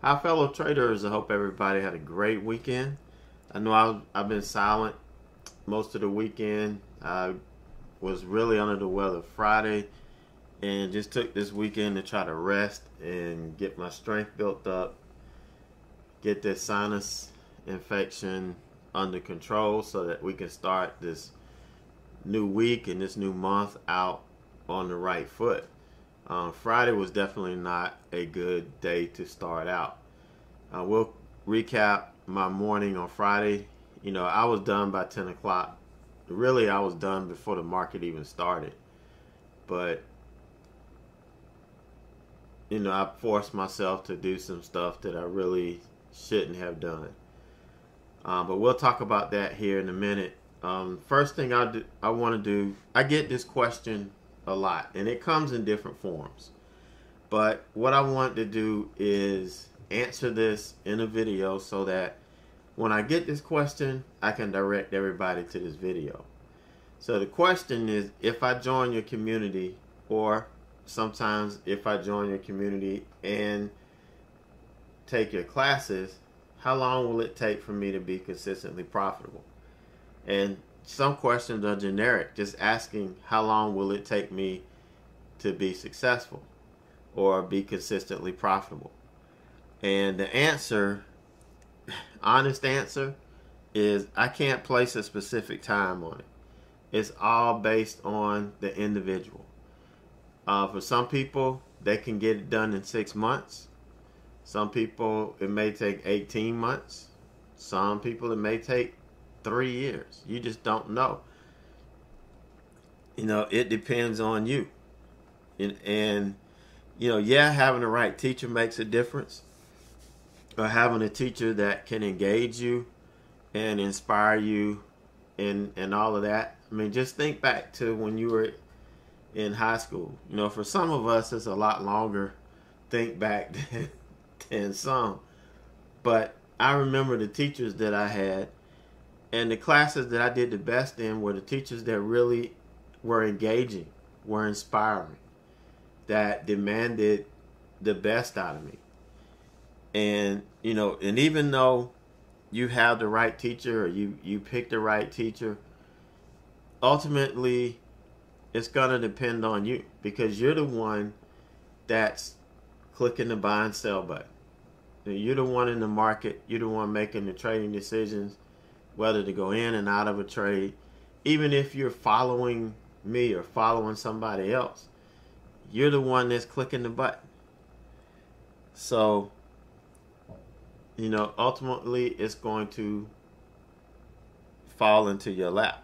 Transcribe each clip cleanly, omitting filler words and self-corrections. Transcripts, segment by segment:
Hi, fellow traders. I hope everybody had a great weekend. I know I've been silent most of the weekend. I was really under the weather Friday and just took this weekend to try to rest and get my strength built up, get this sinus infection under control so that we can start this new week and this new month out on the right foot. Friday was definitely not a good day to start out. We'll recap my morning on Friday. I was done by 10 o'clock. Really, I was done before the market even started. But, I forced myself to do some stuff that I really shouldn't have done. But we'll talk about that here in a minute. First thing I want to do, I get this question a lot, and it comes in different forms. But what I want to do is answer this in a video so that when I get this question, I can direct everybody to this video. So the question is, if I join your community, or sometimes if I join your community and take your classes, how long will it take for me to be consistently profitable? And some questions are generic, just asking how long will it take me to be successful or be consistently profitable. And the answer, honest answer, is I can't place a specific time on it. It's all based on the individual. For some people, they can get it done in 6 months. Some people, it may take 18 months. Some people, it may take 3 years. You just don't know. It depends on you. And having the right teacher makes a difference. Or having a teacher that can engage you and inspire you and all of that. I mean, just think back to when you were in high school. For some of us, it's a lot longer think back than some. But I remember the teachers that I had, and the classes that I did the best in were the teachers that really were engaging, were inspiring, that demanded the best out of me. And, and even though you have the right teacher or you pick the right teacher, ultimately it's going to depend on you, because you're the one that's clicking the buy and sell button. You're the one in the market. You're the one making the trading decisions, whether to go in and out of a trade. Even if you're following me or following somebody else, you're the one that's clicking the button. So, ultimately it's going to fall into your lap.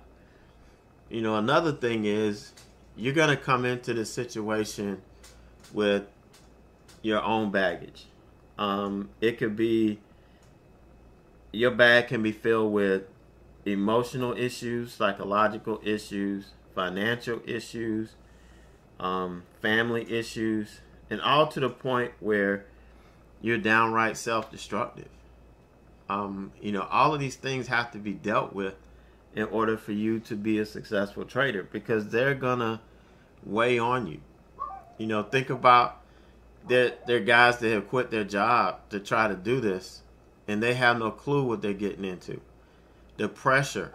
Another thing is you're going to come into this situation with your own baggage. It could be, your bag can be filled with emotional issues, psychological issues, financial issues, family issues, and all to the point where you're downright self-destructive. All of these things have to be dealt with in order for you to be a successful trader, because they're gonna weigh on you. Think about there are guys that have quit their job to try to do this, and they have no clue what they're getting into. The pressure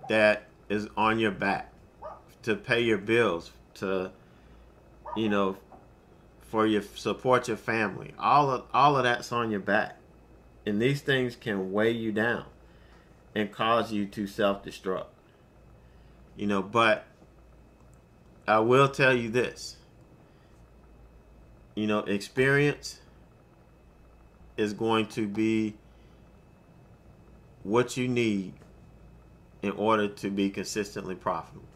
that is on your back to pay your bills, to for your support your family, all of that's on your back, and these things can weigh you down and cause you to self-destruct. But I will tell you this. Experience is going to be what you need in order to be consistently profitable.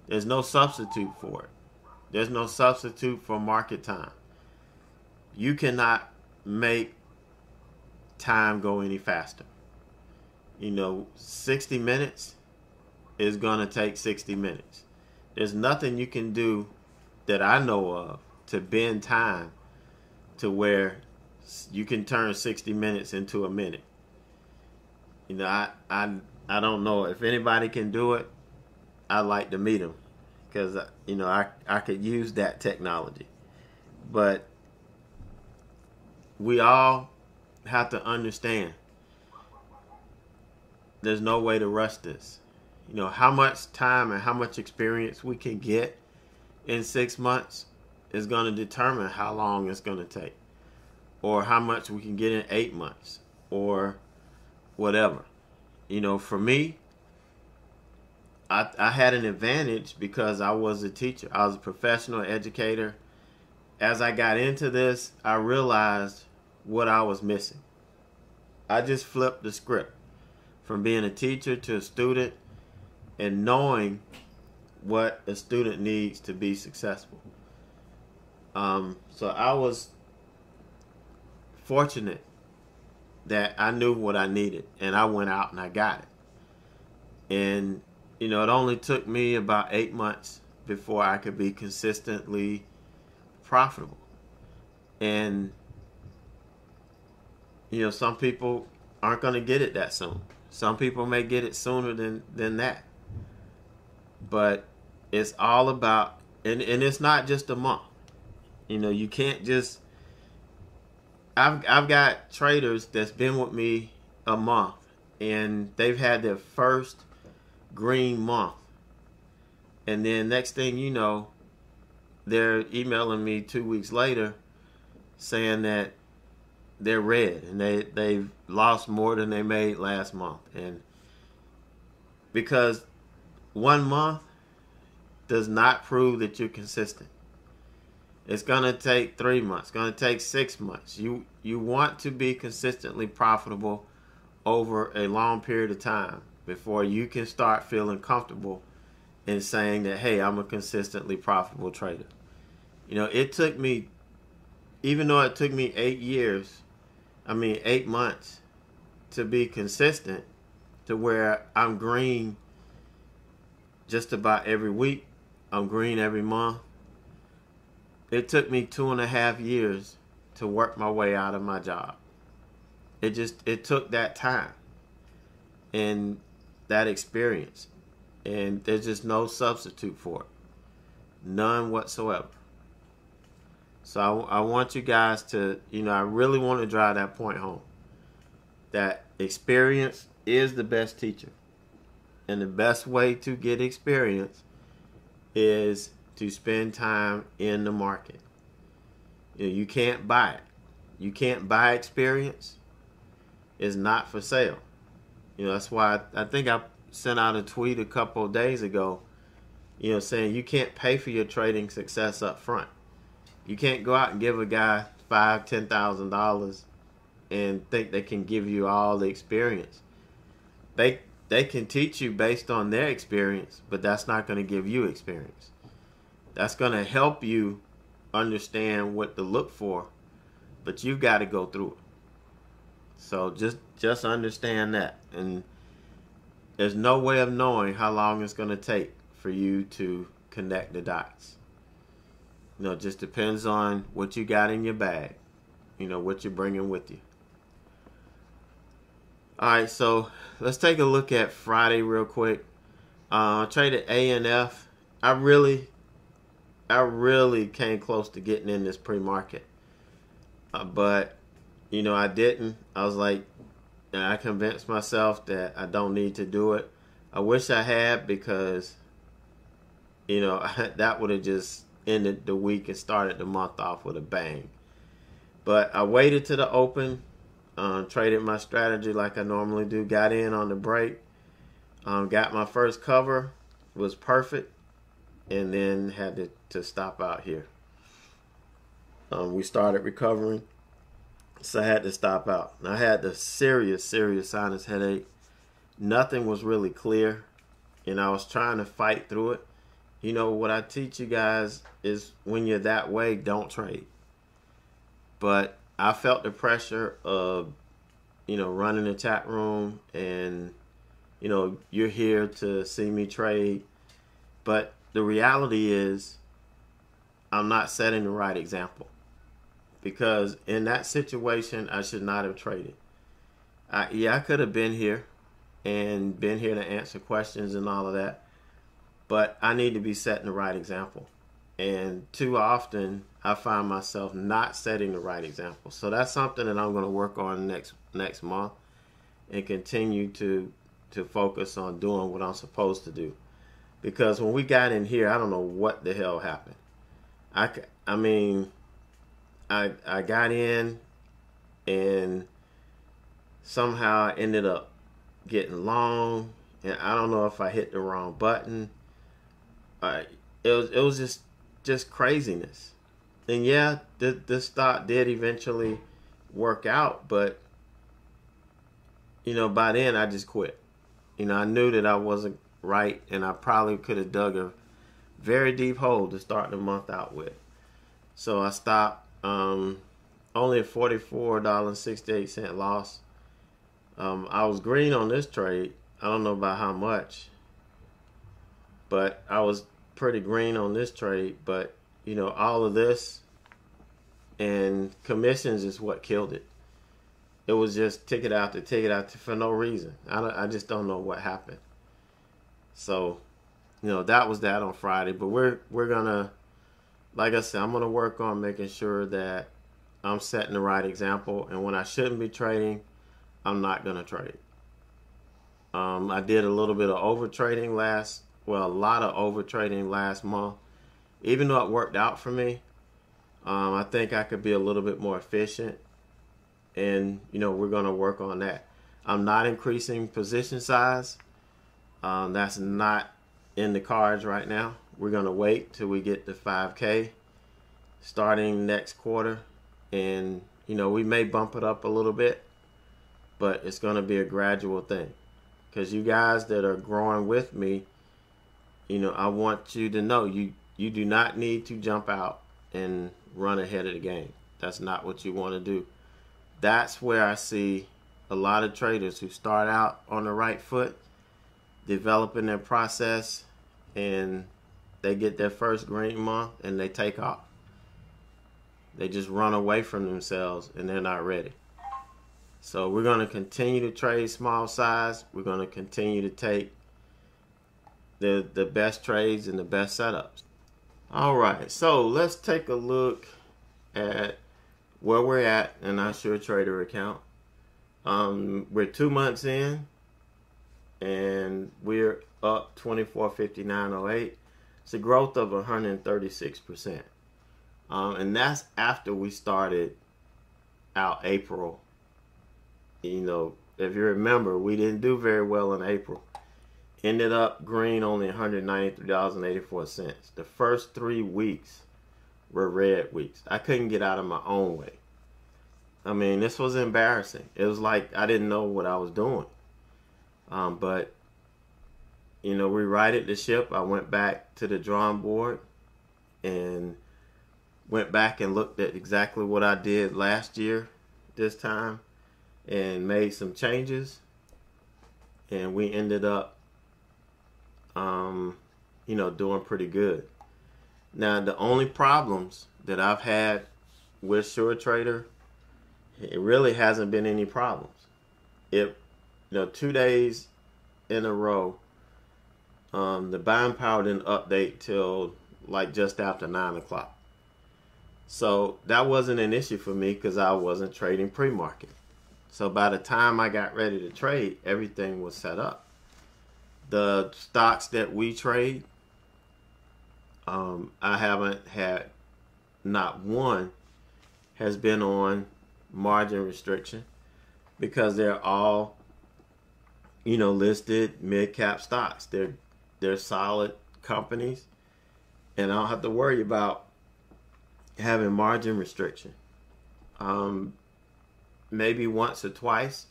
There's no substitute for it. There's no substitute for market time. You cannot make time go any faster. 60 minutes is going to take 60 minutes. There's nothing you can do that I know of to bend time to where you can turn 60 minutes into a minute. I don't know if anybody can do it. I'd like to meet them, because I could use that technology. But we all have to understand there's no way to rush this. You know, how much time and how much experience we can get in 6 months is going to determine how long it's going to take, or how much we can get in 8 months, or whatever. You know, for me, I had an advantage because I was a teacher. I was a professional educator. As I got into this, I realized what I was missing. I just flipped the script from being a teacher to a student, and knowing what a student needs to be successful. So I was fortunate that I knew what I needed, and I went out and I got it. And, you know, it only took me about 8 months before I could be consistently profitable. And, you know, some people aren't going to get it that soon. Some people may get it sooner than that. But it's all about, and it's not just a month. You know, you can't just, I've got traders that's been with me a month, and they've had their first green month. And then next thing you know, they're emailing me 2 weeks later saying that they're red and they've lost more than they made last month. And because 1 month does not prove that you're consistent. It's going to take 3 months. It's going to take 6 months. You want to be consistently profitable over a long period of time before you can start feeling comfortable in saying that, hey, I'm a consistently profitable trader. You know, it took me, even though it took me 8 months to be consistent to where I'm green just about every week. I'm green every month. It took me 2.5 years to work my way out of my job. It took that time and that experience. And there's just no substitute for it. None whatsoever. So I want you guys to, you know, I really want to drive that point home. That experience is the best teacher. And the best way to get experience is to spend time in the market. You know, you can't buy it. You can't buy experience. It's not for sale. You know, that's why I think I sent out a tweet a couple of days ago, you know, saying you can't pay for your trading success up front. You can't go out and give a guy $5,000, $10,000 and think they can give you all the experience. They can teach you based on their experience, but that's not going to give you experience. That's going to help you understand what to look for, but you've got to go through it. So just understand that. And there's no way of knowing how long it's going to take for you to connect the dots. You know, it just depends on what you got in your bag, you know, what you're bringing with you. All right, so let's take a look at Friday real quick. I traded ANF. I really came close to getting in this pre-market, but you know, I didn't. I was like, I convinced myself that I don't need to do it. I wish I had, because you know, that would have just ended the week and started the month off with a bang. But I waited to the open, traded my strategy like I normally do, got in on the break, got my first cover, was perfect, and then had to stop out here. We started recovering, so I had to stop out. I had the serious sinus headache. Nothing was really clear, and I was trying to fight through it. You know, what I teach you guys is when you're that way, don't trade. But I felt the pressure of, you know, running the chat room, and, you know, you're here to see me trade. But the reality is I'm not setting the right example, because in that situation, I should not have traded. I could have been here and been here to answer questions and all of that, but I need to be setting the right example. And too often I find myself not setting the right example. So that's something that I'm going to work on next month and continue to focus on doing what I'm supposed to do. Because when we got in here, I don't know what the hell happened. I mean, I got in and somehow I ended up getting long, and I don't know if I hit the wrong button. It was just craziness. And yeah, this stock did eventually work out, but by then I just quit. I knew that I wasn't right, and I probably could have dug a very deep hole to start the month out with. So I stopped. Only a $44.68 loss. I was green on this trade. I don't know about how much, but I was pretty green on this trade. But all of this and commissions is what killed it. It was just ticket after ticket after for no reason. I just don't know what happened. So, that was that on Friday. But we're gonna, like I said, I'm gonna work on making sure that I'm setting the right example. And when I shouldn't be trading, I'm not gonna trade. I did a little bit of over trading a lot of over trading last month. Even though it worked out for me, I think I could be a little bit more efficient. And, we're going to work on that. I'm not increasing position size. That's not in the cards right now. We're going to wait till we get to 5K starting next quarter. And, we may bump it up a little bit, but it's going to be a gradual thing. Because you guys that are growing with me, I want you to know you do not need to jump out and run ahead of the game. That's not what you want to do. That's where I see a lot of traders who start out on the right foot, developing their process, and they get their first green month and they take off. They just run away from themselves and they're not ready. So we're going to continue to trade small size. We're going to continue to take the best trades and the best setups. All right, so let's take a look at where we're at in our SureTrader account. We're 2 months in, and we're up 24.5908. It's a growth of 136%. And that's after we started out April. If you remember, we didn't do very well in April. Ended up green, only $193.84. The first 3 weeks were red weeks. I couldn't get out of my own way. I mean, this was embarrassing. It was like I didn't know what I was doing. But, we righted the ship. I went back to the drawing board and went back and looked at exactly what I did last year this time and made some changes. And we ended up doing pretty good. Now, the only problems that I've had with SureTrader, it really hasn't been any problems. 2 days in a row, the buying power didn't update till like just after 9 o'clock. So that wasn't an issue for me because I wasn't trading pre-market. So by the time I got ready to trade, everything was set up. The stocks that we trade, I haven't had, not one has been on margin restriction because they're all, listed mid-cap stocks. They're solid companies, and I don't have to worry about having margin restriction. Maybe once or twice,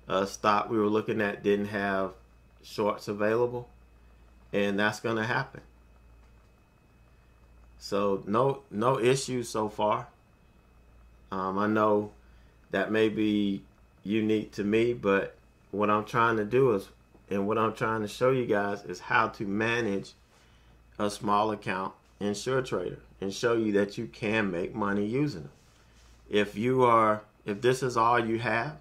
a stock we were looking at didn't have shorts available, and that's going to happen. So no issues so far. I know that may be unique to me, but what I'm trying to do is, and what I'm trying to show you guys is how to manage a small account in SureTrader and show you that you can make money using them. If this is all you have,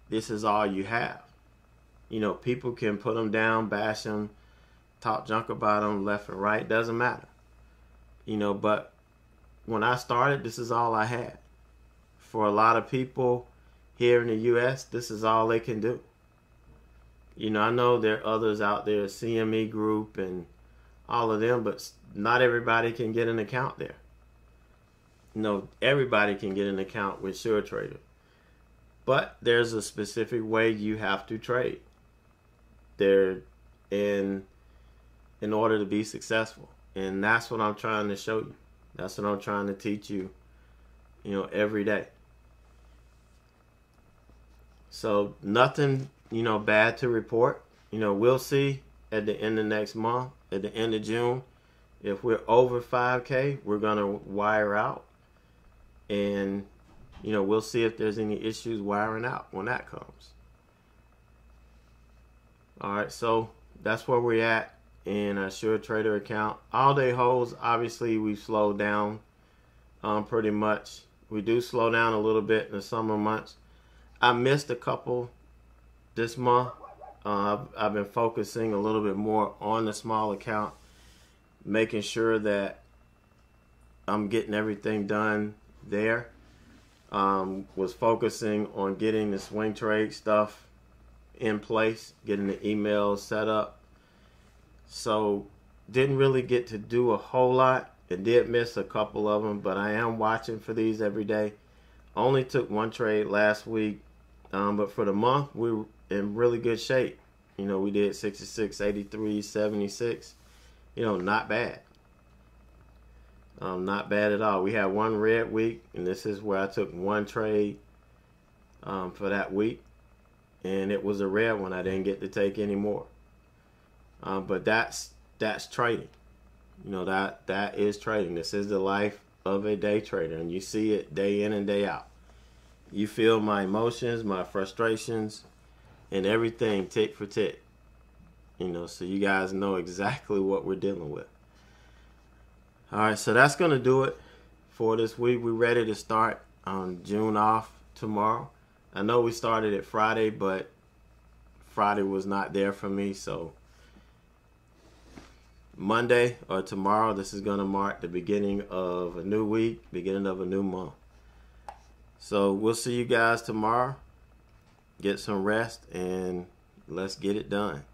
this is all you have. People can put them down, bash them, talk junk about them left and right, doesn't matter. But when I started, this is all I had. For a lot of people here in the U.S., this is all they can do. I know there are others out there, CME Group and all of them, but not everybody can get an account there. Everybody can get an account with SureTrader. But there's a specific way you have to trade there in order to be successful. And that's what I'm trying to show you. That's what I'm trying to teach you, every day. So nothing, bad to report. We'll see at the end of next month, at the end of June, if we're over 5K, we're going to wire out. And, we'll see if there's any issues wiring out when that comes. All right, so that's where we're at in our SureTrader account. All day holds, obviously, we've slowed down pretty much. We do slow down a little bit in the summer months. I missed a couple this month. I've been focusing a little bit more on the small account, making sure that I'm getting everything done there. Was focusing on getting the swing trade stuff in place, getting the emails set up. So didn't really get to do a whole lot. It did miss a couple of them, but I am watching for these every day. Only took one trade last week, but for the month we were in really good shape. We did 66, 83, 76. Not bad. Not bad at all. We had one red week, and this is where I took one trade for that week, and it was a red one. I didn't get to take any more. But that's trading. That is trading. This is the life of a day trader, and you see it day in and day out. You feel my emotions, my frustrations, and everything tick for tick. So you guys know exactly what we're dealing with. All right, so that's going to do it for this week. We're ready to start on June off tomorrow. I know we started it Friday, but Friday was not there for me, so Monday or tomorrow, this is going to mark the beginning of a new week, beginning of a new month. So we'll see you guys tomorrow. Get some rest, and let's get it done.